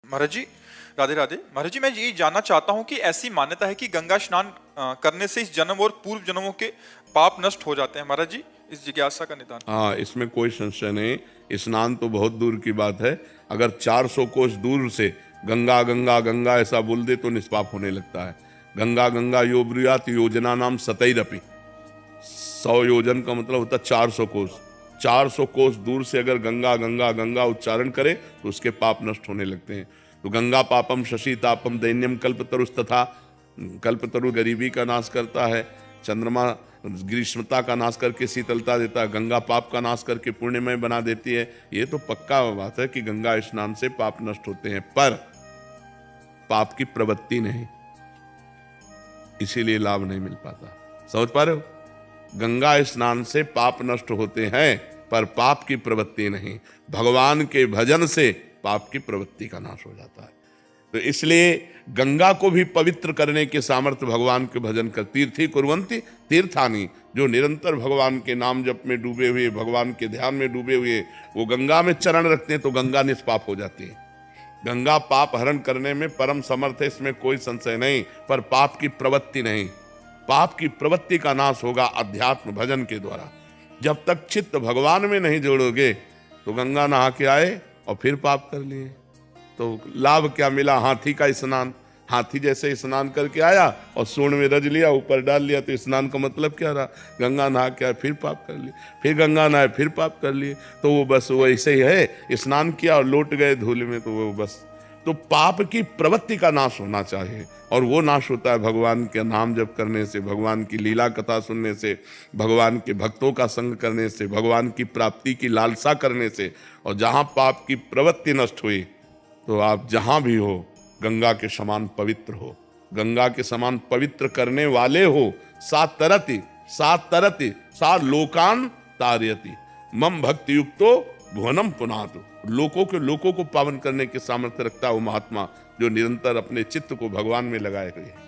महाराज जी राधे राधे। महाराज जी मैं ये जानना चाहता हूँ कि ऐसी मान्यता है कि गंगा स्नान करने से इस जन्म और पूर्व जन्मों के पाप नष्ट हो जाते हैं। महाराज जी इस जिज्ञासा का निदान। हाँ, इसमें कोई संशय नहीं। स्नान तो बहुत दूर की बात है। अगर 400 कोस दूर से गंगा गंगा गंगा ऐसा बोल दे तो निष्पाप होने लगता है। गंगा गंगा यो ब्रूयात योजना नाम सतैरपि। 100 योजन का मतलब होता है 400 कोस। 400 कोस दूर से अगर गंगा गंगा गंगा उच्चारण करे तो उसके पाप नष्ट होने लगते हैं। तो गंगा पापम शशि तापम दैन्यम कल्पतरुष तथा। कल्पतरु गरीबी का नाश करता है, चंद्रमा ग्रीष्मता का नाश करके शीतलता देता है, गंगा पाप का नाश करके पुण्यमय बना देती है। ये तो पक्का बात है कि गंगा स्नान से पाप नष्ट होते हैं, पर पाप की प्रवृत्ति नहीं, इसीलिए लाभ नहीं मिल पाता। समझ पा रहे हो? गंगा स्नान से पाप नष्ट होते हैं पर पाप की प्रवृत्ति नहीं। भगवान के भजन से पाप की प्रवृत्ति का नाश हो जाता है। तो इसलिए गंगा को भी पवित्र करने के सामर्थ्य भगवान के भजन कर। तीर्थी कुर्वन्ति तीर्थानि, जो निरंतर भगवान के नाम जप में डूबे हुए, भगवान के ध्यान में डूबे हुए, वो गंगा में चरण रखते हैं तो गंगा निष्पाप हो जाती है। गंगा पाप हरण करने में परम समर्थ है, इसमें कोई संशय नहीं, पर पाप की प्रवृत्ति नहीं। पाप की प्रवृत्ति का नाश होगा अध्यात्म भजन के द्वारा। जब तक चित्त भगवान में नहीं जोड़ोगे तो गंगा नहा के आए और फिर पाप कर लिए तो लाभ क्या मिला? हाथी का स्नान। हाथी जैसे स्नान करके आया और सूंड में रज लिया, ऊपर डाल लिया, तो स्नान का मतलब क्या रहा? गंगा नहा के आए फिर पाप कर लिए, फिर गंगा नहाए फिर पाप कर लिए। तो वो बस वैसे ही है, स्नान किया और लौट गए धूल में, तो वो बस। तो पाप की प्रवृत्ति का नाश होना चाहिए, और वो नाश होता है भगवान के नाम जप करने से, भगवान की लीला कथा सुनने से, भगवान के भक्तों का संग करने से, भगवान की प्राप्ति की लालसा करने से। और जहाँ पाप की प्रवृत्ति नष्ट हुई तो आप जहां भी हो गंगा के समान पवित्र हो, गंगा के समान पवित्र करने वाले हो। सा लोकान तारयति मम भक्ति युक्तो भुवनम पुनातु। लोकों को पावन करने के सामर्थ्य रखता है वो महात्मा जो निरंतर अपने चित्त को भगवान में लगाए हुए है।